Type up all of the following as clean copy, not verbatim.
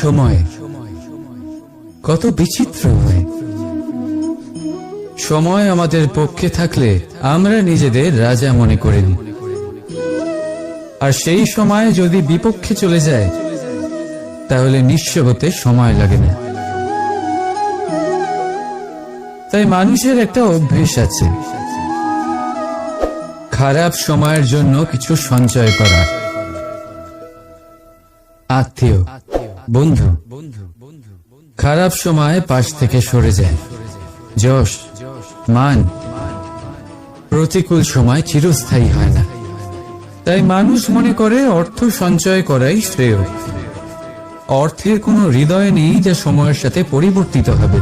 সময় কত বিচিত্র হয়। সময় আমাদের পক্ষে থাকলে আমরা নিজেদের রাজা মনে করি, আর সেই সময় যদি বিপক্ষে চলে যায় তাহলে নিঃস্ব হতে সময় লাগে না। তাই মানুষের একটা অভ্যেস আছে, খারাপ সময়ের জন্য কিছু সঞ্চয় করা। আত্মীয়, বন্ধু খারাপ সময় পাশ থেকে সরে যায়। যশ, মান প্রতিকূল সময় চিরস্থায়ী হয় না। তাই মানুষ মনে করে অর্থ সঞ্চয় করাই শ্রেয়। অর্থের কোনো হৃদয় নেই যা সময়ের সাথে পরিবর্তিত হবে।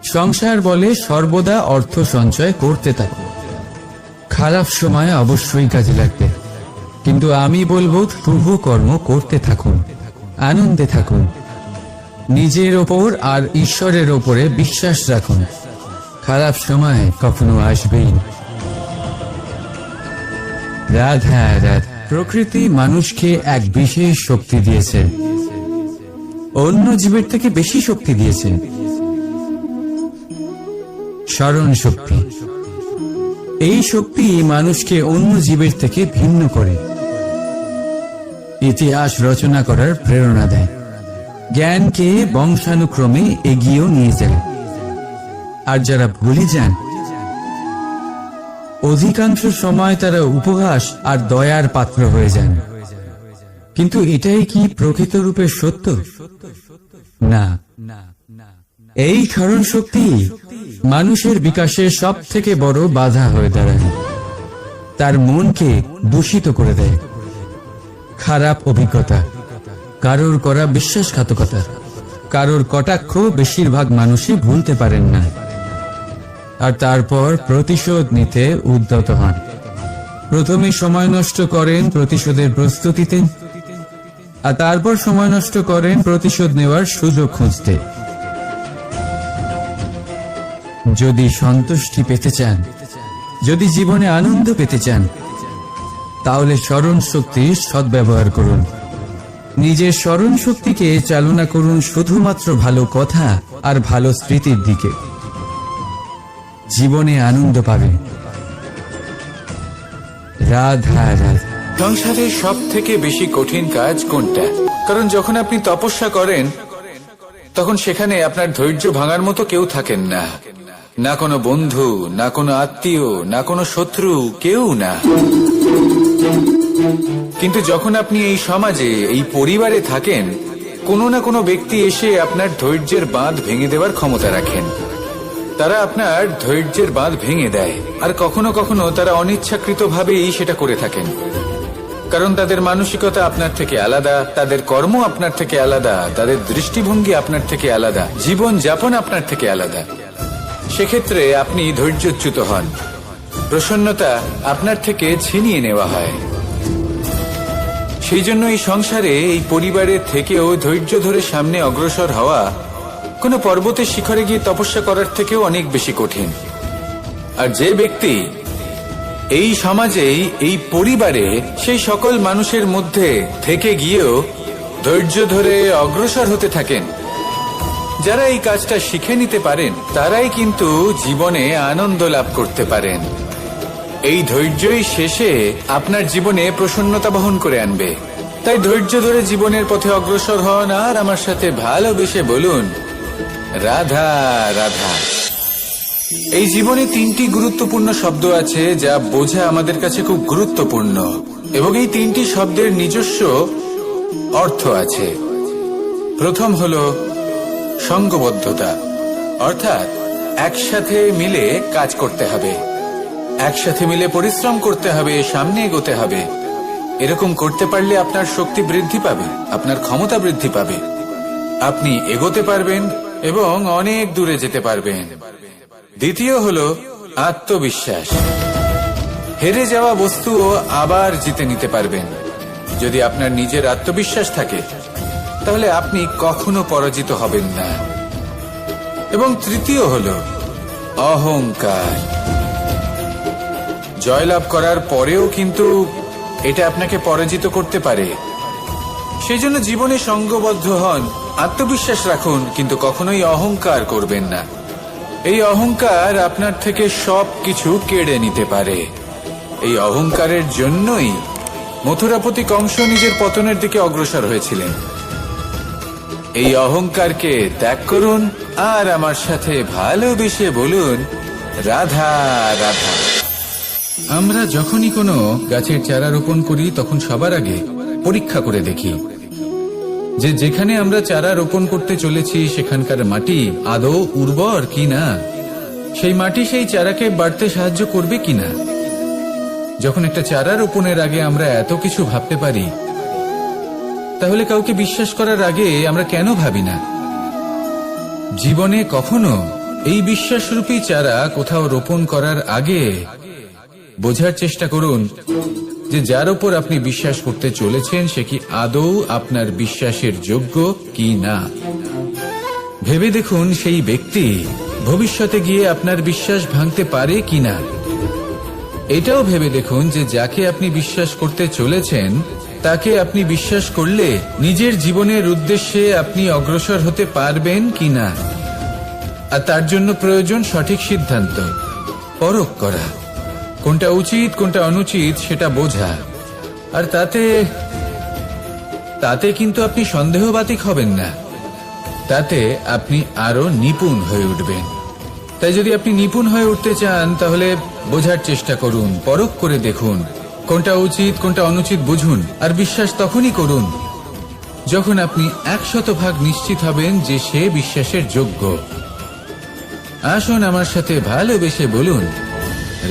সংসার বলে সর্বদা অর্থ সঞ্চয় করতে থাকো। খারাপ সময় অবশ্যই কাজে লাগবে, কিন্তু আমি বলবো শুভ কর্ম করতে থাকুন, আনন্দে থাকুন, নিজের ওপর আর ঈশ্বরের ওপরে বিশ্বাস রাখুন। খারাপ সময় কখনো আসবেই না। রাধা রাধা। প্রকৃতি মানুষকে এক বিশেষ শক্তি দিয়েছে, অন্য জীবের থেকে বেশি শক্তি দিয়েছে। স্মরণ শক্তি। এই শক্তি মানুষকে অন্য জীবের থেকে ভিন্ন করে, ইতিহাস রচনা করার প্রেরণা দেয়, জ্ঞানকে বংশানুক্রমে এগিয়েও নিয়ে যায়। আর যারা ভুলে যান, অধিকাংশ সময় তারা উপহাস আর দয়ার পাত্র হয়ে যান। কিন্তু এটাই কি প্রকৃত রূপে সত্য? না। এই স্মরণ শক্তি মানুষের বিকাশের সব থেকে বড় বাধা হয়ে দাঁড়ায়। তার মনকে দূষিত করে দেয়। খারাপ অভিজ্ঞতা, কারোর করা বিশ্বাসঘাতকতা, কারোর কটাক্ষ বেশিরভাগ মানুষই ভুলতে পারেন না। আর তারপর প্রতিশোধ নিতে উদ্যত হন। প্রথমে সময় নষ্ট করেন প্রতিশোধের প্রস্তুতিতে, আর তারপর সময় নষ্ট করেন প্রতিশোধ নেওয়ার সুযোগ খুঁজতে। যদি সন্তুষ্টি পেতে চান, যদি জীবনে আনন্দ পেতে চান, তাহলে স্মরণ শক্তির সদ্ব্যবহার করুন। নিজের স্মরণ শক্তিকে চালনা করুন শুধুমাত্র ভালো কথা আর ভালো স্মৃতির দিকে। জীবনে আনন্দ পাবে। রাধা রাধা। সংসারের সব থেকে বেশি কঠিন কাজ কোনটা? কারণ যখন আপনি তপস্যা করেন তখন সেখানে আপনার ধৈর্য ভাঙার মতো কেউ থাকেন না, না কোনো বন্ধু, না কোনো আত্মীয়, না কোনো শত্রু, কেউ না। কিন্তু যখন আপনি এই সমাজে, এই পরিবারে থাকেন, কোনো না কোনো ব্যক্তি এসে আপনার ধৈর্যের বাঁধ ভেঙে দেওয়ার ক্ষমতা রাখেন। তারা আপনার ধৈর্যের বাঁধ ভেঙে দেয়, আর কখনো কখনো তারা অনিচ্ছাকৃতভাবেই সেটা করে থাকেন। কারণ তাদের মানসিকতা আপনার থেকে আলাদা, তাদের কর্ম আপনার থেকে আলাদা, তাদের দৃষ্টিভঙ্গি আপনার থেকে আলাদা, জীবন যাপন আপনার থেকে আলাদা। সেক্ষেত্রে আপনি ধৈর্যচ্যুত হন, প্রসন্নতা আপনার থেকে ছিনিয়ে নেওয়া হয়। সেই জন্য এই সংসারে, এই পরিবারের থেকেও ধৈর্য ধরে সামনে অগ্রসর হওয়া কোনো পর্বতের শিখরে গিয়ে তপস্যা করার থেকেও অনেক বেশি কঠিন। আর যে ব্যক্তি এই সমাজেই, এই পরিবারে, সেই সকল মানুষের মধ্যে থেকে গিয়েও ধৈর্য ধরে অগ্রসর হতে থাকেন, যারা এই কাজটা শিখে নিতে পারেন, তারাই কিন্তু জীবনে আনন্দ লাভ করতে পারেন। এই ধৈর্যই শেষে আপনার জীবনে প্রসন্নতা বহন করে আনবে। তাই ধৈর্য ধরে জীবনের পথে অগ্রসর হন আর আমার সাথে ভালোবেসে বলুন, রাধা রাধা। এই জীবনে তিনটি গুরুত্বপূর্ণ শব্দ আছে যা বোঝা আমাদের কাছে খুব গুরুত্বপূর্ণ, এবং এই তিনটি শব্দের নিজস্ব অর্থ আছে। প্রথম হলো সঙ্গবদ্ধতা, অর্থাৎ একসাথে মিলে কাজ করতে হবে, একসাথে মিলে পরিশ্রম করতে হবে, সামনে এগোতে হবে। এরকম করতে পারলে আপনার শক্তি বৃদ্ধি পাবে, আপনার ক্ষমতা বৃদ্ধি পাবে, আপনি এগোতে পারবেন এবং অনেক দূরে যেতে পারবেন। দ্বিতীয় হলো আত্মবিশ্বাস। হেরে যাওয়া বস্তুও আবার জিতে নিতে পারবেন। যদি আপনার নিজের আত্মবিশ্বাস থাকে তাহলে আপনি কখনো পরাজিত হবেন না। এবং তৃতীয় হলো অহংকার। জয়লাভ করার পরেও কিন্তু এটা আপনাকে পরাজিত করতে পারে। সেই জন্য জীবনে সঙ্গবদ্ধ হন, আত্মবিশ্বাস রাখুন, কিন্তু কখনোই অহংকার করবেন না। এই অহংকার আপনার থেকে সবকিছু কেড়ে নিতে পারে। এই অহংকারের জন্যই মথুরাপতি কংস নিজের পতনের দিকে অগ্রসর হয়েছিলেন। এই অহংকারকে ত্যাগ করুন আর আমার সাথে ভালোবেসে বলুন, রাধা রাধা। আমরা যখনই কোনো গাছের চারা রোপণ করি তখন সবার আগে পরীক্ষা করে দেখি যে যেখানে আমরা চারা রোপণ করতে চলেছি সেখানকার মাটি আদৌ উর্বর কিনা, সেই মাটি সেই চারাকে বাড়তে সাহায্য করবে কিনা। যখন একটা চারা রোপণের আগে আমরা এত কিছু ভাবতে পারি, তাহলে কাউকে বিশ্বাস করার আগে আমরা কেন ভাবি না? জীবনে কখনো এই বিশ্বাসরূপী চারা কোথাও রোপণ করার আগে বোঝার চেষ্টা করুন যে যার উপর আপনি বিশ্বাস করতে চলেছেন সে কি আদৌ আপনার বিশ্বাসের যোগ্য কি না। ভেবে দেখুন সেই ব্যক্তি ভবিষ্যতে গিয়ে আপনার বিশ্বাস ভাঙতে পারে কিনা। এটাও ভেবে দেখুন যে যাকে আপনি বিশ্বাস করতে চলেছেন তাকে আপনি বিশ্বাস করলে নিজের জীবনের উদ্দেশ্যে আপনি অগ্রসর হতে পারবেন কিনা। আর তার জন্য প্রয়োজন সঠিক সিদ্ধান্ত, পরখ করা, কোনটা উচিত কোনটা অনুচিত সেটা বোঝা। আর তাতে কিন্তু আপনি সন্দেহবাতিক হবেন না, তাতে আপনি আরো নিপুণ হয়ে উঠবেন। তাই যদি আপনি নিপুণ হয়ে উঠতে চান তাহলে বোঝার চেষ্টা করুন, পরখ করে দেখুন, কোনটা উচিত কোনটা অনুচিত বুঝুন। আর বিশ্বাস তখনই করুন যখন আপনি 100% নিশ্চিত হবেন যে সে বিশ্বাসের যোগ্য। আসুন আমার সাথে ভালোবেসে বলুন,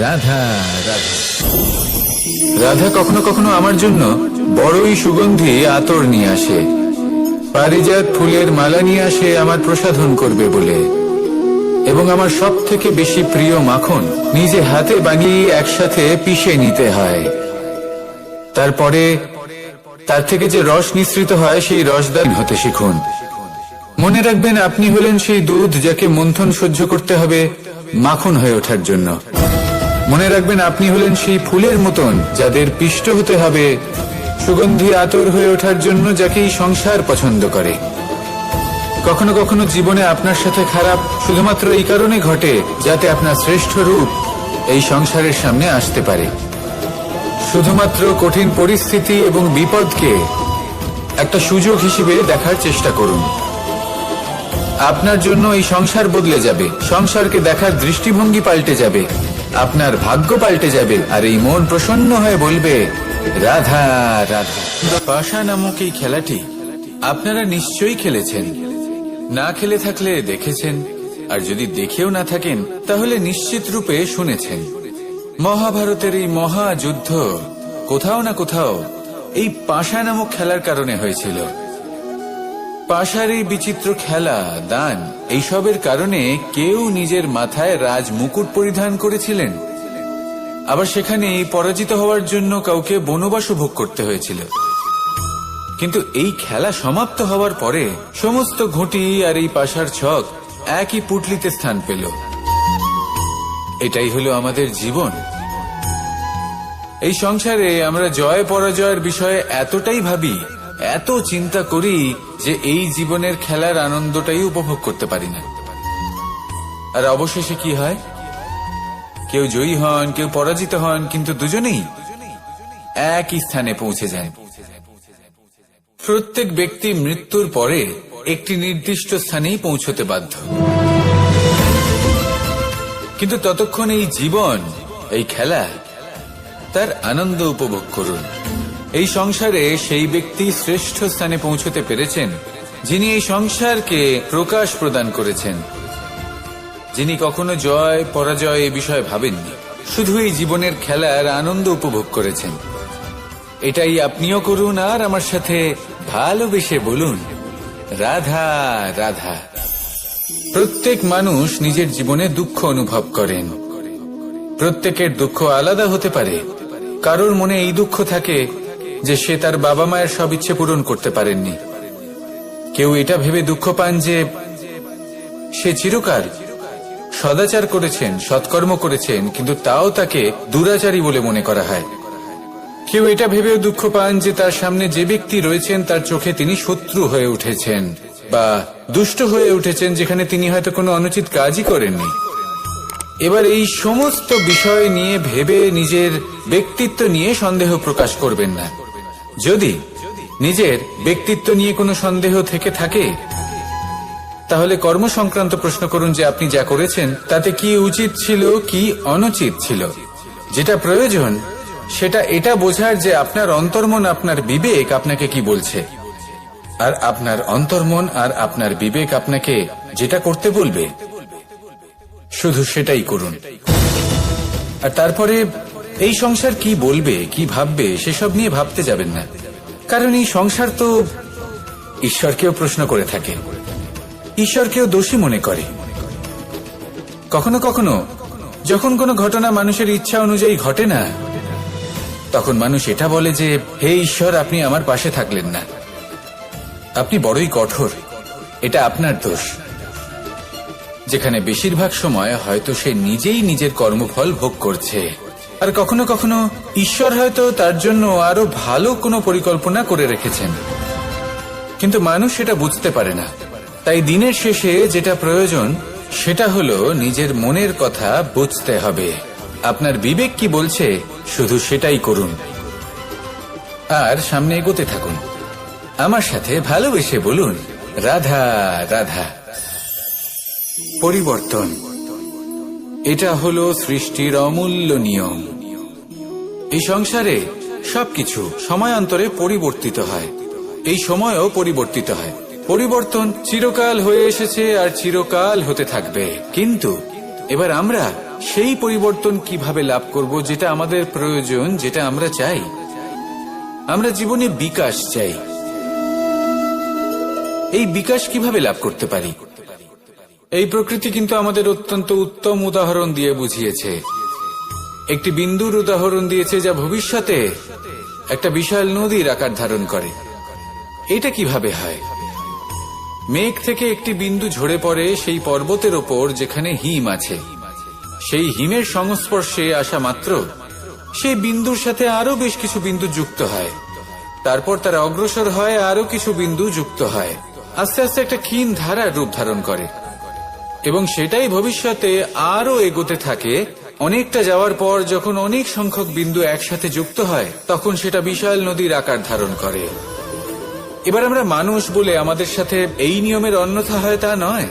রাধা রাধা। রাধা কখনো কখনো আমার জন্য বড়ই সুগন্ধি আতর নিয়ে আসে, পারিজাত ফুলের মালা নিয়ে আসে আমার প্রসাধন করবে বলে। এবং আমার সব থেকে বেশি প্রিয় মাখন নিজে হাতে বানিয়ে একসাথে পিষে নিতে হয়। তারপরে তার থেকে যে রস নিঃসৃত হয় সেই রসদান হতে শিখুন। মনে রাখবেন আপনি হলেন সেই দুধ যাকে মন্থন সহ্য করতে হবে মাখন হয়ে ওঠার জন্য। মনে রাখবেন আপনি হলেন সেই ফুলের মতন যাদের পিষ্ট হতে হবে সুগন্ধি আতর হয়ে ওঠার জন্য, যাকে এই সংসার পছন্দ করে। কখনো কখনো জীবনে আপনার সাথে খারাপ শুধুমাত্র এই কারণে ঘটে যাতে আপনার শ্রেষ্ঠ রূপ এই সংসারের সামনে আসতে পারে। শুধুমাত্র কঠিন পরিস্থিতি এবং বিপদকে একটা সুযোগ হিসেবে দেখার চেষ্টা করুন। আপনার জন্য এই সংসার বদলে যাবে, সংসারকে দেখার দৃষ্টিভঙ্গি পাল্টে যাবে, আপনার ভাগ্য পাল্টে যাবে। আর এই মন প্রসন্ন হয়ে বলবে, রাধা রাধা। পাশা নামক এই খেলাটি আপনারা নিশ্চয়ই খেলেছেন, না খেলে থাকলে দেখেছেন, আর যদি দেখেও না থাকেন তাহলে নিশ্চিত রূপে শুনেছেন। মহাভারতের এই মহাযুদ্ধ কোথাও না কোথাও এই পাশা নামক খেলার কারণে হয়েছিল। পাশার এই বিচিত্র খেলা, দান, এইসবের কারণে কেউ নিজের মাথায় রাজ মুকুট পরিধান করেছিলেন, আবার সেখানে পরাজিত হওয়ার জন্য কাউকে বনবাসও ভোগ করতে হয়েছিল। কিন্তু এই খেলা সমাপ্ত হওয়ার পরে সমস্ত ঘুঁটি আর এই পাশার ছক একই পুটলিতে স্থান পেল। এটাই হলো আমাদের জীবন। এই সংসারে আমরা জয় পরাজয়ের বিষয়ে এতটাই ভাবি, এত চিন্তা করি যে এই জীবনের খেলার আনন্দটাই উপভোগ করতে পারি না। আর অবশেষে কি হয়? কেউ জয়ী হন, কেউ পরাজিত হন, কিন্তু দুজনেই একই স্থানে পৌঁছে যায়। প্রত্যেক ব্যক্তি মৃত্যুর পরে একটি নির্দিষ্ট স্থানেই পৌঁছতে বাধ্য, কিন্তু ততক্ষণ এই জীবন, এই খেলা, তার আনন্দ উপভোগ করুন। এই সংসারে সেই ব্যক্তি শ্রেষ্ঠ স্থানে পৌঁছতে পেরেছেন যিনি এই সংসারকে প্রকাশ প্রদান করেছেন, যিনি কখনো জয় পরাজয় এই বিষয়ে ভাবেননি, শুধু এই জীবনের খেলার আনন্দ উপভোগ করেছেন। এটাই আপনিও করুন আর আমার সাথে ভালোবেসে বলুন, রাধা রাধা। প্রত্যেক মানুষ নিজের জীবনে দুঃখ অনুভব করেন। প্রত্যেকের দুঃখ আলাদা হতে পারে। কারোর মনে এই দুঃখ থাকে যে সে তার বাবা মায়ের সব ইচ্ছে পূরণ করতে পারেননি। কেউ এটা ভেবে দুঃখ পান যে সে চিরকাল সদাচার করেছেন, সৎকর্ম করেছেন, কিন্তু তাও তাকে দুরাচারী বলে মনে করা হয়। কেউ এটা ভেবেও দুঃখ পান যে তার সামনে যে ব্যক্তি রয়েছেন তার চোখে তিনি শত্রু হয়ে উঠেছেন বা দুষ্ট হয়ে উঠেছেন, যেখানে তিনি হয়তো কোনো অনুচিত কাজই করেননি। এবার এই সমস্ত বিষয় নিয়ে ভেবে নিজের ব্যক্তিত্ব নিয়ে সন্দেহ প্রকাশ করবেন না। যদি নিজের ব্যক্তিত্ব নিয়ে কোনো সন্দেহ থেকে থাকে, তাহলে কর্ম সংক্রান্ত প্রশ্ন করুন যে আপনি যা করেছেন তাতে কি উচিত ছিল, কি অনুচিত ছিল। যেটা প্রয়োজন সেটা এটা বোঝার যে আপনার অন্তর্মন, আপনার বিবেক আপনাকে কি বলছে, আর আপনার অন্তর্মন আর আপনার বিবেক আপনাকে যেটা করতে বলবে শুধু সেটাই করুন। আর তারপরে এই সংসার কি বলবে, কি ভাববে সেসব নিয়ে ভাবতে যাবেন না, কারণ এই সংসার তো ঈশ্বরকেও প্রশ্ন করে থাকে, ঈশ্বরকেও দোষী মনে করে। কখনো কখনো যখন কোনো ঘটনা মানুষের ইচ্ছা অনুযায়ী ঘটে না, তখন মানুষ এটা বলে যে হে ঈশ্বর, আপনি আমার পাশে থাকলেন না, আপনি বড়ই কঠোর, এটা আপনার দোষ। যেখানে বেশিরভাগ সময় হয়তো সে নিজেই নিজের কর্মফল ভোগ করছে। আর কখনো কখনো ঈশ্বর হয়তো তার জন্য আরো ভালো কোনো পরিকল্পনা করে রেখেছেন, কিন্তু মানুষ সেটা বুঝতে পারে না। তাই দিনের শেষে যেটা প্রয়োজন সেটা হলো নিজের মনের কথা বুঝতে হবে। আপনার বিবেক কি বলছে শুধু সেটাই করুন, আর সামনে এগোতে থাকুন। আমার সাথে ভালোবেসে বলুন, রাধা রাধা। পরিবর্তন, এটা হলো সৃষ্টির অমূল্য নিয়ম। এই সংসারে সবকিছু সময়ান্তরে পরিবর্তিত হয়, এই সময়ও পরিবর্তিত হয়। পরিবর্তন চিরকাল হয়ে এসেছে আর চিরকাল হতে থাকবে। কিন্তু এবার আমরা সেই পরিবর্তন কিভাবে লাভ করব, যেটা আমাদের প্রয়োজন, যেটা আমরা চাই। আমরা জীবনে বিকাশ চাই। এই বিকাশ কিভাবে লাভ করতে পারি? এই প্রকৃতি কিন্তু আমাদের অত্যন্ত উত্তম উদাহরণ দিয়ে বুঝিয়েছে। একটি বিন্দুর উদাহরণ দিয়েছে যা ভবিষ্যতে একটা বিশাল নদীর আকার ধারণ করে। এটা কিভাবে হয়? মেঘ থেকে একটি বিন্দু ঝরে পড়ে সেই পর্বতের ওপর যেখানে হিম আছে। সেই হিমের সংস্পর্শে আসা মাত্র সেই বিন্দুর সাথে আরো বেশ কিছু বিন্দু যুক্ত হয়। তারপর তারা অগ্রসর হয়, আরো কিছু বিন্দু যুক্ত হয়, আস্তে আস্তে একটা ক্ষীণ ধারার রূপ ধারণ করে, এবং সেটাই ভবিষ্যতে আরো এগোতে থাকে। অনেকটা যাওয়ার পর যখন অনেক সংখ্যক বিন্দু একসাথে যুক্ত হয়, তখন সেটা বিশাল নদীর আকার ধারণ করে। এবার আমরা মানুষ বলে আমাদের সাথে এই নিয়মের অন্যথা হয় তা নয়।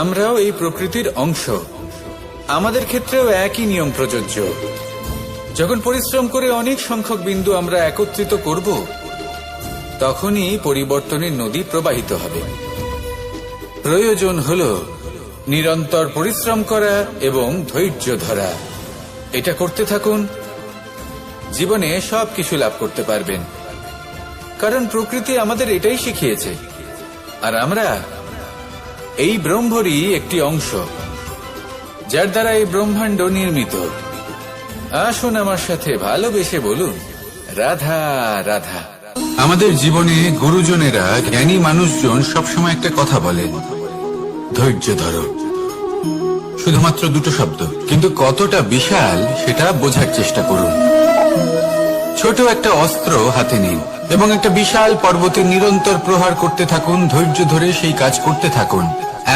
আমরাও এই প্রকৃতির অংশ, আমাদের ক্ষেত্রেও একই নিয়ম প্রযোজ্য। যখন পরিশ্রম করে অনেক সংখ্যক বিন্দু আমরা একত্রিত করব, তখনই পরিবর্তনের নদী প্রবাহিত হবে। প্রয়োজন হলো নিরন্তর পরিশ্রম করা এবং ধৈর্য ধরা। এটা করতে থাকুন, জীবনে সবকিছু লাভ করতে পারবেন। কারণ প্রকৃতি আমাদের এটাই শিখিয়েছে, আর আমরা এই ব্রহ্মরই একটি অংশ, যার দ্বারা এই ব্রহ্মাণ্ড নির্মিত। আসুন আমার সাথে ভালোবেসে বলুন, রাধা রাধা। আমাদের জীবনে গুরুজনেরা, জ্ঞানী মানুষজন সবসময় একটা কথা বলেন, ধৈর্য ধরো। শুধুমাত্র দুটো শব্দ, কিন্তু কতটা বিশাল সেটা বোঝার চেষ্টা করুন। ছোট একটা অস্ত্র হাতে নিন এবং একটা বিশাল পর্বতে নিরন্তর প্রহার করতে থাকুন। ধৈর্য ধরে সেই কাজ করতে থাকুন।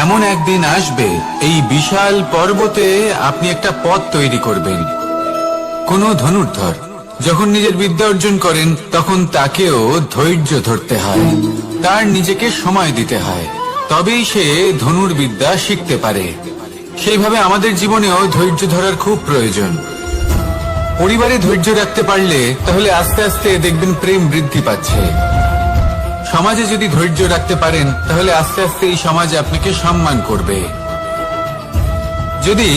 এমন একদিন আসবে, এই বিশাল পর্বতে আপনি একটা পথ তৈরি করবেন। কোন ধনুর্ধর যখন নিজের বিদ্যা অর্জন করেন, তখন তাকেও ধৈর্য ধরতে হয়, তার নিজেকে সময় দিতে হয়, তবেই সে ধনুর্বিদ্যা শিখতে পারে। সেইভাবে আমাদের জীবনেও ধৈর্য ধরার খুব প্রয়োজন। পরিবারে ধৈর্য রাখতে পারলে তাহলে আস্তে আস্তে দেখবেন প্রেম বৃদ্ধি পাচ্ছে। সমাজে যদি ধৈর্য রাখতে পারেন, তাহলে আস্তে আস্তে এই সমাজ আপনাকে সম্মান করবে। যদি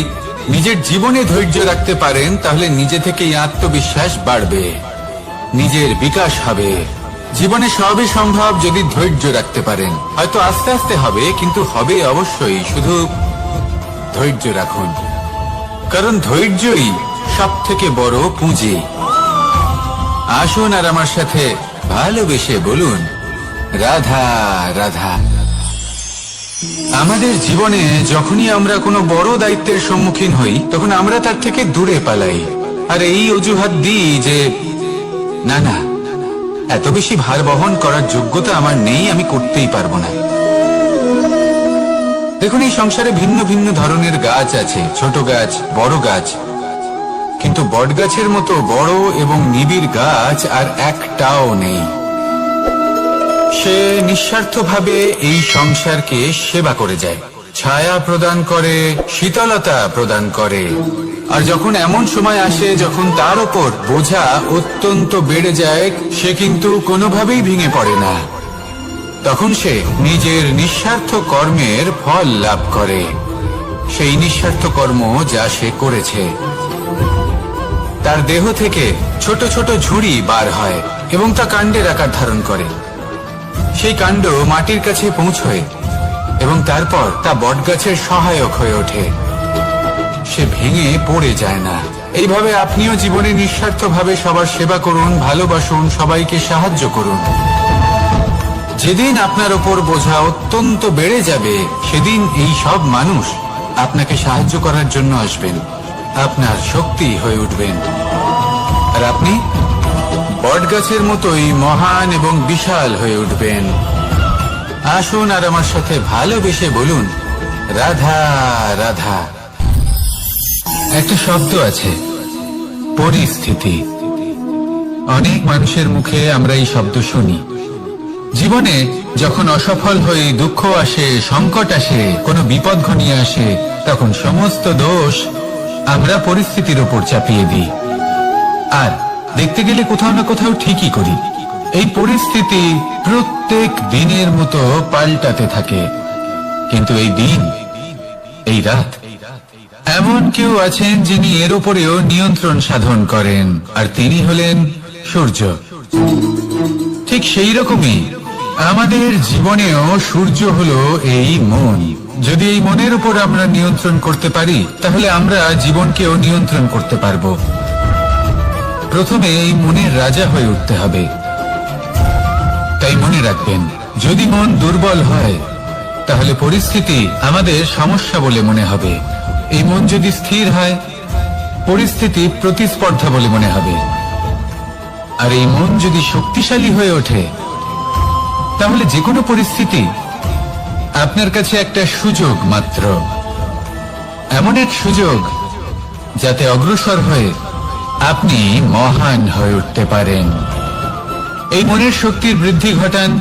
নিজের জীবনে ধৈর্য রাখতে পারেন, তাহলে নিজে থেকেই আত্মবিশ্বাস বাড়বে, নিজের বিকাশ হবে। জীবনে সবই সম্ভব যদি ধৈর্য রাখতে পারেন। হয়তো আস্তে আস্তে হবে, কিন্তু হবে অবশ্যই। শুধু ধৈর্য রাখুন, কারণ ধৈর্যই সব থেকে বড় পুঁজি। আসুন আর আমার সাথে ভালোবেসে বলুন, রাধা রাধা। আমাদের জীবনে যখনই আমরা কোনো বড় দায়িত্বের সম্মুখীন হই, তখন আমরা তার থেকে দূরে পালাই, আর এই অজুহাত দিই যে না না, এত বেশি ভার বহন করার যোগ্যতা আমার নেই, আমি করতেই পারবো না। দেখুন, এই সংসারে ভিন্ন ভিন্ন ধরনের গাছ আছে, ছোট গাছ, বড় গাছ, কিন্তু বট গাছের মতো বড় এবং নিবিড় গাছ আর একটাও নেই। সে নিঃস্বার্থভাবে এই সংসারকে সেবা করে যায়, ছায়া প্রদান করে, শীতলতা প্রদান করে। আর যখন এমন সময় আসে যখন তার ওপর বোঝা অত্যন্ত বেড়ে যায়, সে কিন্তু কোনোভাবেই ভেঙে পড়ে না। তখন সে নিজের নিঃস্বার্থ কর্মের ফল লাভ করে, সেই নিঃস্বার্থ কর্ম যা সে করেছে। তার দেহ থেকে ছোট ছোট ঝুড়ি বার হয় এবং তা কাণ্ডের আকার ধারণ করে। সেই কাণ্ড মাটির কাছে পৌঁছয় এবং তারপর তা বটগাছের সহায়ক হয়ে ওঠে। সে ভেঙে পড়ে যায় না। এইভাবে আপনিও জীবনে নিঃস্বার্থভাবে সবার সেবা করুন, ভালোবাসুন, সবাইকে সাহায্য করুন। যেদিন আপনার ওপর বোঝা অত্যন্ত বেড়ে যাবে, সেদিন এই সব মানুষ আপনাকে সাহায্য করার জন্য আসবেন, আপনার শক্তি হয়ে উঠবেন, আর আপনি বটগাছের মতোই মহান এবং বিশাল হয়ে উঠবেন। আসুন আর আমার সাথে ভালোবেসে বলুন, রাধা রাধা। একটা শব্দ আছে, পরিস্থিতি। অনেক মানুষের মুখে আমরা এই শব্দ শুনি। জীবনে যখন অসফল হয়ে দুঃখ আসে, সংকট আসে, কোনো বিপদ ঘনিয়ে আসে, তখন সমস্ত দোষ আমরা পরিস্থিতির উপর চাপিয়ে দিই। আর দেখতে গেলে কোথাও না কোথাও ঠিকই করি। এই পরিস্থিতি প্রত্যেক দিনের মতো পাল্টাতে থাকে, কিন্তু এই দিন, এই রাত, এমন কেউ আছেন যিনি এর উপরেও নিয়ন্ত্রণ সাধন করেন, আর তিনি হলেন সূর্য। ঠিক সেই রকমই আমাদের জীবনেও সূর্য হলো এই মন। যদি এই মনের উপর আমরা নিয়ন্ত্রণ করতে পারি, তাহলে আমরা জীবনকেও নিয়ন্ত্রণ করতে পারবো। প্রথমে এই মনের রাজা হয়ে উঠতে হবে। তাই মনে রাখবেন, যদি মন দুর্বল হয়, তাহলে পরিস্থিতি আমাদের সমস্যা বলে মনে হবে। এই মন যদি স্থির হয়, পরিস্থিতি প্রতিস্পর্ধা বলে মনে হবে। আর এই মন যদি শক্তিশালী হয়ে ওঠে, তাহলে যে কোনো পরিস্থিতি আপনার কাছে একটা সুযোগ মাত্র, এমন এক সুযোগ যাতে অগ্রসর হয়ে আপনি মহান হয়ে উঠতে পারেন। এই মনের শক্তির বৃদ্ধি ঘটান,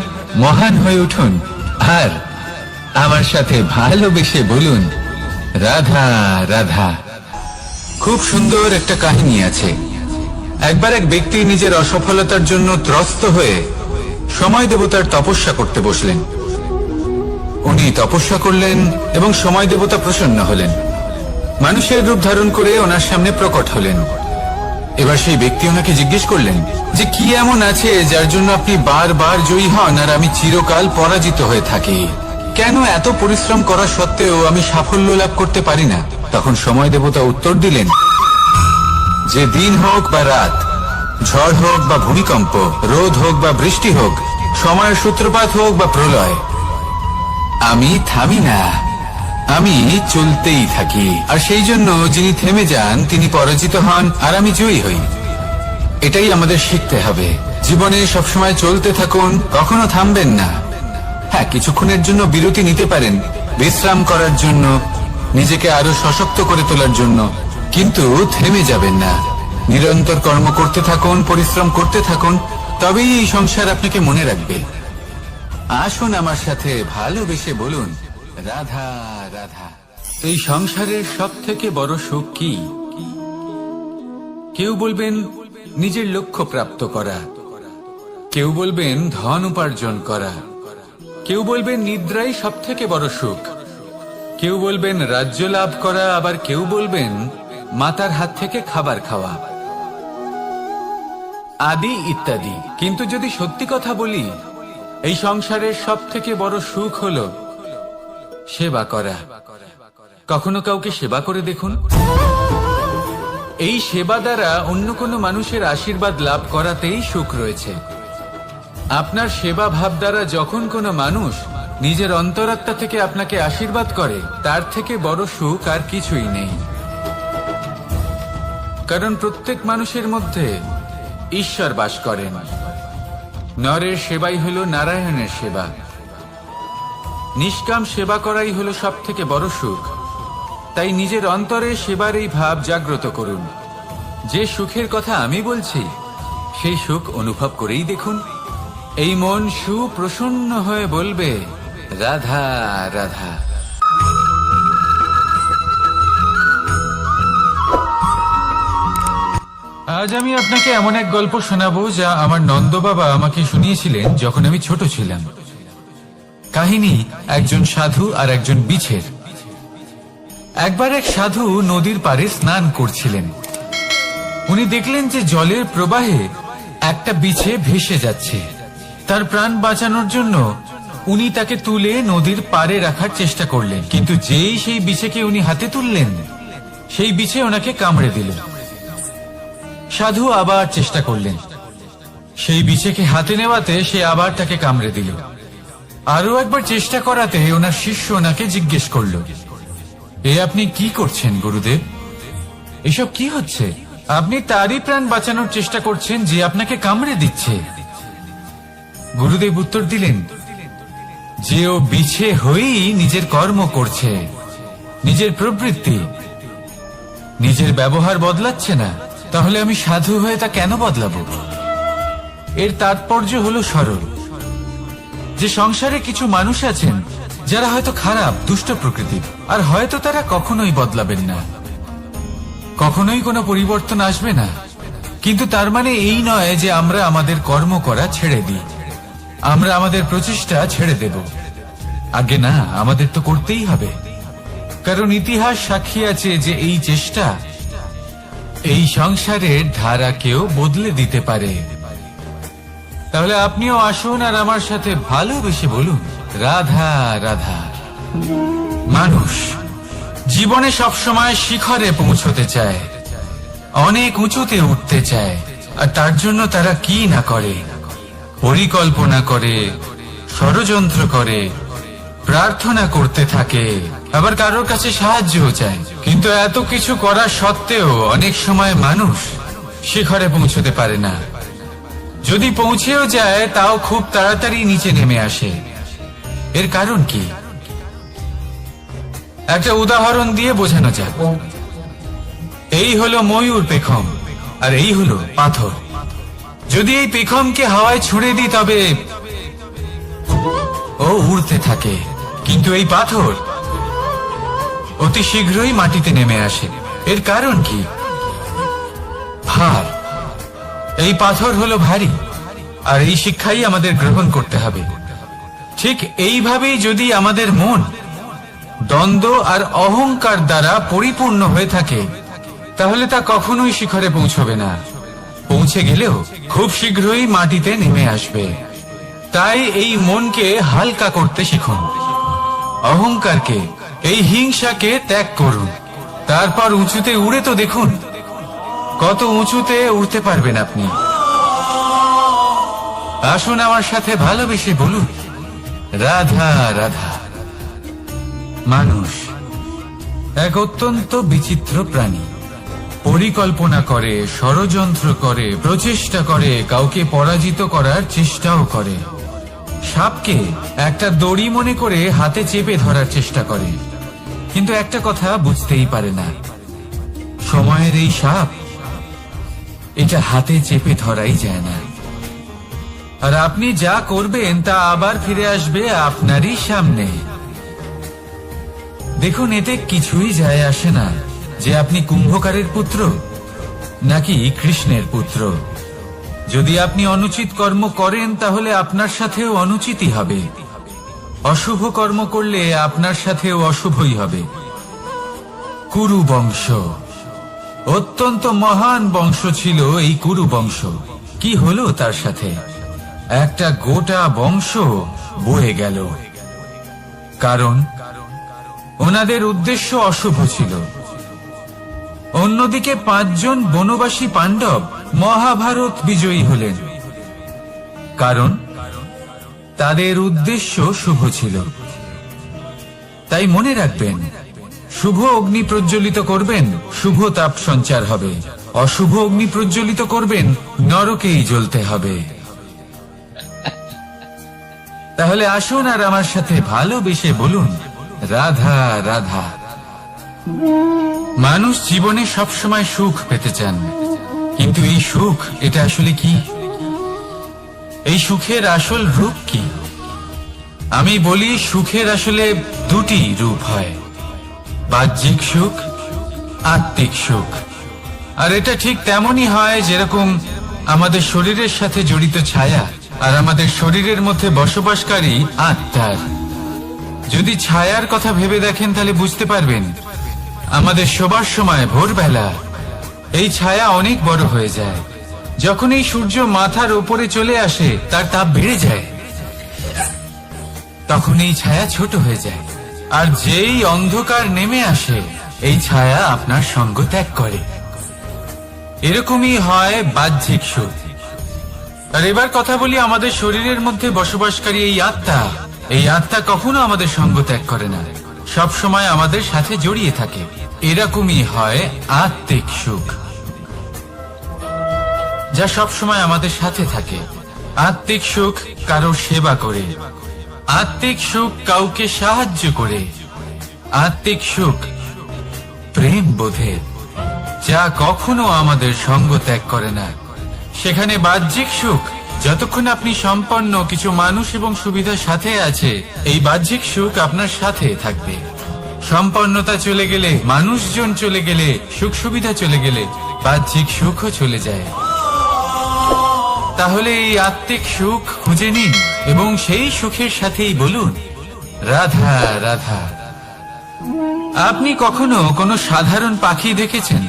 মহান হয়ে উঠুন, আর আমার সাথে ভালোবেসে বলুন, রাধা রাধা। খুব সুন্দর একটা কাহিনী আছে। একবার এক ব্যক্তি নিজের অসফলতার জন্য ত্রস্ত হয়ে সময় দেবতার তপস্যা করতে বসলেন। উনি তপস্যা করলেন এবং সময় দেবতা প্রসন্ন হলেন, মানুষের রূপ ধারণ করে ওনার সামনে প্রকট হলেন। এবার সেই ব্যক্তি ওনাকে জিজ্ঞেস করলেন যে কি এমন আছে যার জন্য আপনি বারবার জয়ী হন আর আমি চিরকাল পরাজিত হয়ে থাকি? কেন এত পরিশ্রম করা সত্ত্বেও আমি সাফল্য লাভ করতে পারি না? তখন সময় দেবতা উত্তর দিলেন যে দিন হোক বা রাত, ঝড় হোক বা ভূমিকম্প, রোদ হোক বা বৃষ্টি হোক, সময়ের সূত্রপাত হোক বা প্রলয়, আমি থামি না, আমি চলতেই থাকি। আর সেই জন্য যিনি থেমে যান তিনি পরাজিত হন আর আমি জয়ী হই। এটাই আমাদের শিখতে হবে। জীবনে সবসময় চলতে থাকুন, কখনো থামবেন না। হ্যাঁ, কিছুক্ষণের জন্য বিরতি নিতে পারেন, বিশ্রাম করার জন্য, নিজেকে আরো সশক্ত করে তোলার জন্য, কিন্তু থেমে যাবেন না। নিরন্তর কর্ম করতে থাকুন, পরিশ্রম করতে থাকুন, তবেই এই সংসার আপনাকে মনে রাখবে। আসুন আমার সাথে ভালোবেসে বলুন, রাধা রাধা। এই সংসারের সব থেকে বড় সুখ কি? কেউ বলবেন নিজের লক্ষ্য প্রাপ্ত করা, কেউ বলবেন ধন উপার্জন করা, কেউ বলবেন নিদ্রাই সব থেকে বড় সুখ, কেউ বলবেন রাজ্য লাভ করা, আবার কেউ বলবেন মাতার হাত থেকে খাবার খাওয়া, আদি ইত্যাদি। কিন্তু যদি সত্যি কথা বলি, এই সংসারের সব থেকে বড় সুখ হলো সেবা করা। কখনো কাউকে সেবা করে দেখুন। এই সেবা দ্বারা অন্য কোনো মানুষের আশীর্বাদ লাভ করাতেই সুখ রয়েছে। আপনার সেবা ভাব দ্বারা যখন কোনো মানুষ নিজের অন্তরাত্মা থেকে আপনাকে আশীর্বাদ করে, তার থেকে বড় সুখ আর কিছুই নেই। কারণ প্রত্যেক মানুষের মধ্যে ঈশ্বর বাস করেন। নরের সেবাই হলো নারায়ণের সেবা। নিষ্কাম সেবা করাই হলো সব থেকে বড় সুখ। তাই নিজের অন্তরে সেবার এই ভাব জাগ্রত করুন। যে সুখের কথা আমি বলছি সেই সুখ অনুভব করেই দেখুন। এই মন সুপ্রসন্ন হয়ে বলবে, রাধা রাধা। আজ আমি আপনাকে এমন এক গল্প শোনাবো যা আমার নন্দ বাবা আমাকে শুনিয়েছিলেন যখন আমি ছোট ছিলাম। কাহিনী একজন সাধু আর একজন বিছের। একবার এক সাধু নদীর পাড়ে স্নান করছিলেন। উনি দেখলেন যে জলের প্রবাহে একটা বিছে ভেসে যাচ্ছে। তার প্রাণ বাঁচানোর জন্য উনি তাকে তুলে নদীর পাড়ে রাখার চেষ্টা করলেন, কিন্তু যেই সেই বিছেকে উনি হাতে তুললেন, সেই বিছে ওনাকে কামড়ে দিল। সাধু আবার চেষ্টা করলেন, সেই বিছেকে হাতে নেওয়াতে সে আবার তাকে কামড়ে দিল। আরো একবার চেষ্টা করাতে ওনার শিষ্য ওনাকে জিজ্ঞেস করল, এ আপনি কি করছেন গুরুদেব? এসব কি হচ্ছে? আপনি তারই প্রাণ বাঁচানোর চেষ্টা করছেন যে আপনাকে কামড়ে দিচ্ছে। গুরুদেব উত্তর দিলেন, যে ও বিছে হয়েই নিজের কর্ম করছে, নিজের প্রবৃত্তি, নিজের ব্যবহার বদলাচ্ছে না, তাহলে আমি সাধু হয়ে তা কেন বদলাবো? এর তাৎপর্য হলো সরল, যে সংসারে কিছু মানুষ আছেন যারা হয়তো খারাপ, দুষ্ট প্রকৃতির, আর হয়তো তারা কখনোই বদলাবেন না, কখনোই কোনো পরিবর্তন আসবে না। কিন্তু তার মানে এই নয় যে আমরা আমাদের কর্ম করা ছেড়ে দিই, আমরা আমাদের প্রচেষ্টা ছেড়ে দেব। আগে না, আমাদের তো করতেই হবে, কারণ ইতিহাস সাক্ষী আছে যে এই চেষ্টা এই সংসারের ধারাকেও বদলে দিতে পারে। তাহলে আপনিও আসুন আর আমার সাথে ভালোবেসে বলুন, রাধা রাধা। মানুষ জীবনে সবসময় শিখরে পৌঁছতে চায়, অনেক উঁচুতে উঠতে চায়, আর তার জন্য তারা কি না করে, পরিকল্পনা করে, ষড়যন্ত্র করে, প্রার্থনা করতে থাকে, আবার কারোর কাছে সাহায্যও চায়। কিন্তু এত কিছু করা সত্ত্বেও অনেক সময় মানুষ শিখরে পৌঁছতে পারে না। যদি পৌঁছেও যায় তাও খুব তাড়াতাড়ি নিচে নেমে আসে। এর কারণ কি? একটা উদাহরণ দিয়ে বোঝানো যাক। এই হলো ময়ূর পেখম, আর এই হলো পাথর। যদি এই পেখমকে হাওয়ায় ছুড়ে দিই তবে ও উড়তে থাকে, কিন্তু এই পাথর অতি শীঘ্রই মাটিতে নেমে আসে। এর কারণ কি? ভার। এই পাথর হলো ভারী, আর এই শিক্ষাই আমাদের গ্রহণ করতে হবে। ঠিক এইভাবেই যদি আমাদের মন দ্বন্দ্ব আর অহংকার দ্বারা পরিপূর্ণ হয়ে থাকে, তাহলে তা কখনোই শিখরে পৌঁছবে না। পৌঁছে গেলেও খুব শীঘ্রই মাটিতে নেমে আসবে। তাই এই মনকে হালকা করতে শিখুন, অহংকারকে, এই হিংসাকে ত্যাগ করুন। তারপর উঁচুতে উড়ে তো দেখুন কত উঁচুতে উড়তে পারবেন আপনি। আসুন আমার সাথে ভালোবেসে বলুন, রাধা রাধা। মানুষ এক অত্যন্ত বিচিত্র প্রাণী। পরিকল্পনা করে, ষড়যন্ত্র করে, প্রচেষ্টা করে, কাউকে পরাজিত করার চেষ্টাও করে। সাপকে একটা দড়ি মনে করে হাতে চেপে ধরার চেষ্টা করে, কিন্তু একটা কথা বুঝতেই পারে না, সময়ের এই সাপ, এটা হাতে চেপে ধরাই যায় না। আর আপনি যা করবেন তা আবার ফিরে আসবে আপনারই সামনে। দেখুন, এতে কিছুই যায় আসে না যে আপনি কুম্ভকারের পুত্র নাকি কৃষ্ণের পুত্র। যদি আপনি অনুচিত কর্ম করেন তাহলে আপনার সাথেও অনুচিতই হবে। অশুভ কর্ম করলে আপনার সাথেও অশুভই হবে। কুরু বংশ অত্যন্ত মহান বংশ ছিল। এই কুরু বংশ কি হলো তার সাথে? একটা গোটা বংশ বয়ে গেল, কারণ ওনাদের উদ্দেশ্য অশুভ ছিল। অন্যদিকে 5 জন বনবাসী পাণ্ডব মহাভারত বিজয়ী হলেন, কারণ তাদের উদ্দেশ্য শুভ ছিল। তাই মনে রাখবেন, শুভ অগ্নি প্রজ্বলিত করবেন, শুভ তাপ সঞ্চার হবে। অশুভ অগ্নি প্রজ্বলিত করবেন, নরকেই জ্বলতে হবে। তাহলে আসুন আর আমার সাথে ভালোবেসে বলুন, রাধা রাধা। মানুষ জীবনে সবসময় সুখ পেতে চান, কিন্তু এই সুখ এটা আসলে কি? এই সুখের আসল রূপ কি? আমি বলি, সুখের আসলে দুটি রূপ হয়, বাহ্যিক সুখ, আত্মিক সুখ। আর এটা ঠিক তেমনই হয় যেরকম আমাদের শরীরের সাথে জড়িত ছায়া আর আমাদের শরীরের মধ্যে বসবাসকারী আত্মার। যদি ছায়ার কথা ভেবে দেখেন তাহলে বুঝতে পারবেন, আমাদের শোবার সময় ভোরবেলা এই ছায়া অনেক বড় হয়ে যায়। যখন এই সূর্য মাথার উপরে চলে আসে, তার তাপ বেড়ে যায়, তখন এই ছায়া ছোট হয়ে যায়। আর যেই অন্ধকার নেমে আসে, এই ছায়া আপনার সঙ্গ ত্যাগ করে। এরকমই হয় বাহ্যিক সুখ। আর এবার কথা বলি আমাদের শরীরের মধ্যে বসবাসকারী এই আত্মা। এই আত্মা কখনো আমাদের সঙ্গ ত্যাগ করে না, সব সময় আমাদের সাথে জড়িয়ে থাকে। এরকমই হয় আত্মিক সুখ, যা সব সময় আমাদের সাথে থাকে। আত্মিক সুখ কারোর সেবা করে, আত্মিক সুখ কাউকে সাহায্য করে, আত্মিক সুখ প্রেম বোধের, যা কখনো আমাদের সঙ্গ ত্যাগ করে না। সেখানে বাহ্যিক সুখ, যতক্ষণ আপনি সম্পন্ন কিছু মানুষ এবং সুবিধার সাথে আছে, এই বাহ্যিক সুখ আপনার সাথে থাকবে। সম্পন্নতা চলে গেলে, মানুষজন চলে গেলে, সুখ সুবিধা চলে গেলে, বাহ্যিক সুখও চলে যায়। তাহলে এই আত্মিক সুখ খুঁজে নিন এবং সেই সুখের সাথেই বলুন, রাধা রাধা। আপনি কখনো কোনো সাধারণ পাখি দেখেছেন,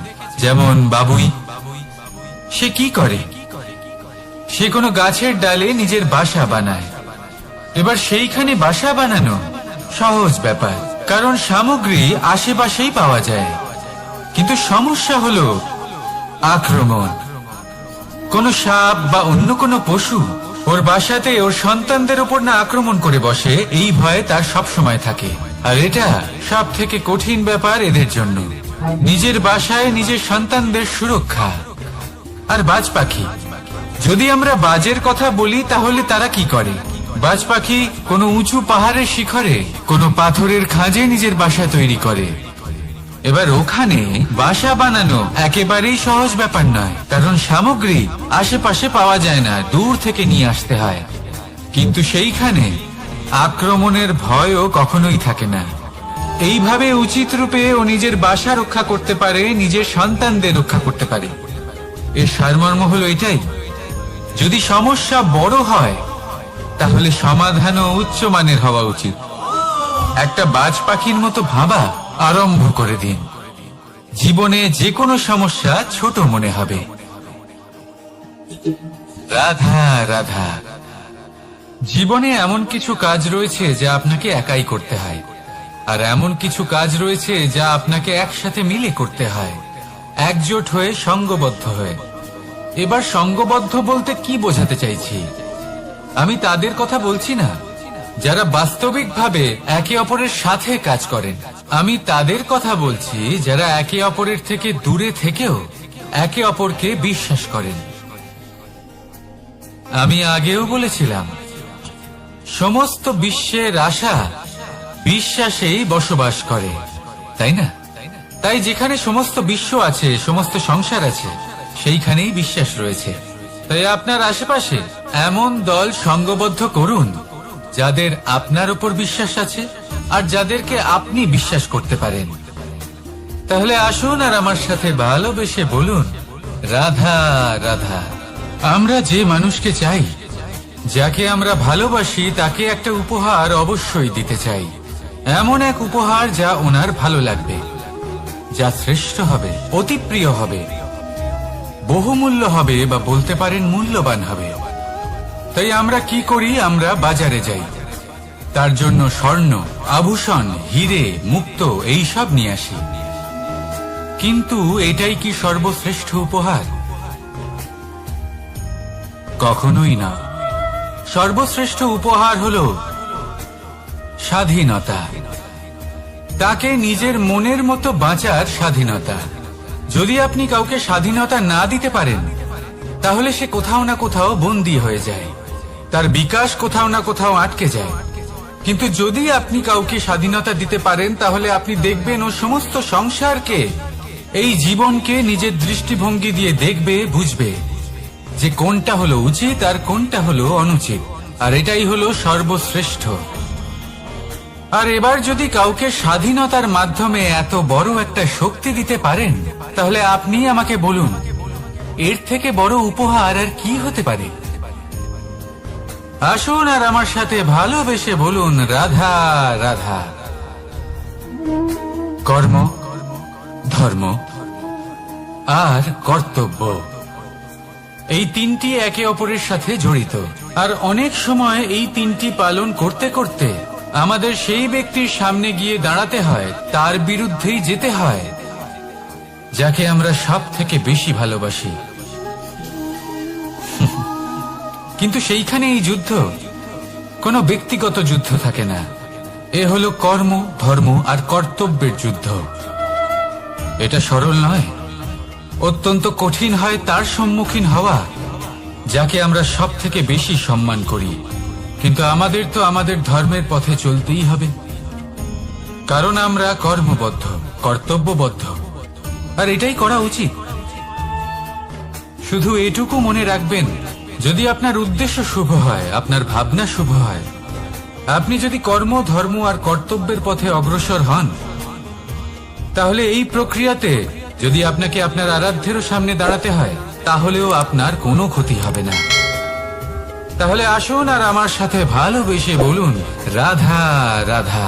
যেমন বাবুই? সে কি করে? সে কোনো গাছের ডালে নিজের বাসা বানায়। এবার সেইখানে বাসা বানানো সহজ ব্যাপার, কারণ সামগ্রী আশেপাশেই পাওয়া যায়। কিন্তু সমস্যা হলো আক্রমণ। কোনো সাপ বা অন্য কোনো পশু ওর বাসাতে ওর সন্তানদের উপর না আক্রমণ করে বসে, এই ভয়ে তার সব সময় থাকে। আর এটা সব থেকে কঠিন ব্যাপার এদের জন্য, নিজের বাসায় নিজের সন্তানদের সুরক্ষা। আর বাজ পাখি, যদি আমরা বাজের কথা বলি তাহলে তারা কি করে? বাজ পাখি কোনো উঁচু পাহাড়ের শিখরে, কোনো পাথরের খাঁজে নিজের বাসা তৈরি করে। এবার ওখানে বাসা বানানো একেবারেই সহজ ব্যাপার নয়, কারণ সামগ্রী আশেপাশে পাওয়া যায় না, দূর থেকে নিয়ে আসতে হয়। কিন্তু সেইখানে আক্রমণের ভয়ও কখনোই থাকে না। এইভাবে উচিত রূপে ও নিজের বাসা রক্ষা করতে পারে, নিজের সন্তানদের রক্ষা করতে পারে। এর সারমর্ম হলো এটাই, যদি সমস্যা বড় হয় তাহলে সমাধানও উচ্চমানের হওয়া উচিত। একটা বাজ পাখির মতো ভাবা আরম্ভ করে দিন, জীবনে যে কোনো সমস্যা ছোট মনে হবে। রাধা রাধা। জীবনে এমন কিছু কাজ রয়েছে যা আপনাকে একাই করতে হয়, আর এমন কিছু কাজ রয়েছে যা আপনাকে একসাথে মিলে করতে হয়, একজোট হয়ে, সঙ্গবদ্ধ হয়ে। এবার সঙ্গবদ্ধ বলতে কি বোঝাতে চাইছি? আমি তাদের কথা বলছি না যারা বাস্তবিকভাবে একে অপরের সাথে কাজ করেন। আমি তাদের কথা বলছি যারা একে অপরের থেকে দূরে থেকেও একে অপরকে বিশ্বাস করেন। আমি আগেও বলেছিলাম, সমস্ত বিশ্বের আশা বিশ্বাসেই বসবাস করে, তাই না? তাই যেখানে সমস্ত বিশ্ব আছে, সমস্ত সংসার আছে, সেইখানেই বিশ্বাস রয়েছে। তাই আপনার আশেপাশে এমন দল সঙ্গবদ্ধ করুন যাদের আপনার উপর বিশ্বাস আছে আর যাদেরকে আপনি বিশ্বাস করতে পারেন। তাহলে আসুন আর আমার সাথে ভালোবেসে বলুন, রাধা রাধা। আমরা যে মানুষকে চাই, যাকে আমরা ভালোবাসি, তাকে একটা উপহার অবশ্যই দিতে চাই। এমন এক উপহার যা ওনার ভালো লাগবে, যা শ্রেষ্ঠ হবে, অতি প্রিয় হবে, বহুমূল্য হবে, বা বলতে পারেন মূল্যবান হবে। তাই আমরা কি করি? আমরা বাজারে যাই, তার জন্য স্বর্ণ, আভূষণ, হিরে, মুক্ত এইসব নিয়ে আসি। কিন্তু এটাই কি সর্বশ্রেষ্ঠ উপহার? কখনোই না। সর্বশ্রেষ্ঠ উপহার হলো স্বাধীনতা, তাকে নিজের মনের মতো বাঁচার স্বাধীনতা। যদি আপনি কাউকে স্বাধীনতা না দিতে পারেন, তাহলে সে কোথাও না কোথাও বন্দী হয়ে যায়, তার বিকাশ কোথাও না কোথাও আটকে যায়। কিন্তু যদি আপনি কাউকে স্বাধীনতা দিতে পারেন, তাহলে আপনি দেখবেন ও সমস্ত সংসারকে, এই জীবনকে নিজের দৃষ্টিভঙ্গি দিয়ে দেখবে, বুঝবে যে কোনটা হলো উচিত আর কোনটা হলো অনুচিত, আর এটাই হলো সর্বশ্রেষ্ঠ। আর এবার যদি কাউকে স্বাধীনতার মাধ্যমে এত বড় একটা শক্তি দিতে পারেন, তাহলে আপনি আমাকে বলুন, এর থেকে বড় উপহার আর কি হতে পারে? আসুন আর আমার সাথে ভালোবেসে বলুন, রাধা রাধা। কর্ম, ধর্ম আর কর্তব্য, এই তিনটি একে অপরের সাথে জড়িত। আর অনেক সময় এই তিনটি পালন করতে করতে আমাদের সেই ব্যক্তির সামনে গিয়ে দাঁড়াতে হয়, তার বিরুদ্ধেই যেতে হয়, যাকে আমরা সব থেকে বেশি ভালোবাসি। কিন্তু সেইখানে এই যুদ্ধ কোনো ব্যক্তিগত যুদ্ধ থাকে না, এ হলো কর্ম, ধর্ম আর কর্তব্যের যুদ্ধ। এটা সরল নয়, অত্যন্ত কঠিন হয় তার সম্মুখীন হওয়া যাকে আমরা সব থেকে বেশি সম্মান করি। কিন্তু আমাদের তো আমাদের ধর্মের পথে চলতেই হবে, কারণ আমরা কর্মবদ্ধ, কর্তব্যবদ্ধ, আর এটাই করা উচিত। শুধু এটুকু মনে রাখবেন, যদি আপনার উদ্দেশ্য শুভ হয়, আপনার ভাবনা শুভ হয়, আপনি যদি কর্ম, ধর্ম আর কর্তব্যের পথে অগ্রসর হন, তাহলে এই প্রক্রিয়াতে যদি আপনাকে আপনার আরাধ্যেরও সামনে দাঁড়াতে হয়, তাহলেও আপনার কোনো ক্ষতি হবে না। তাহলে আসুন আর আমার সাথে ভালোবেসে বলুন, রাধা রাধা।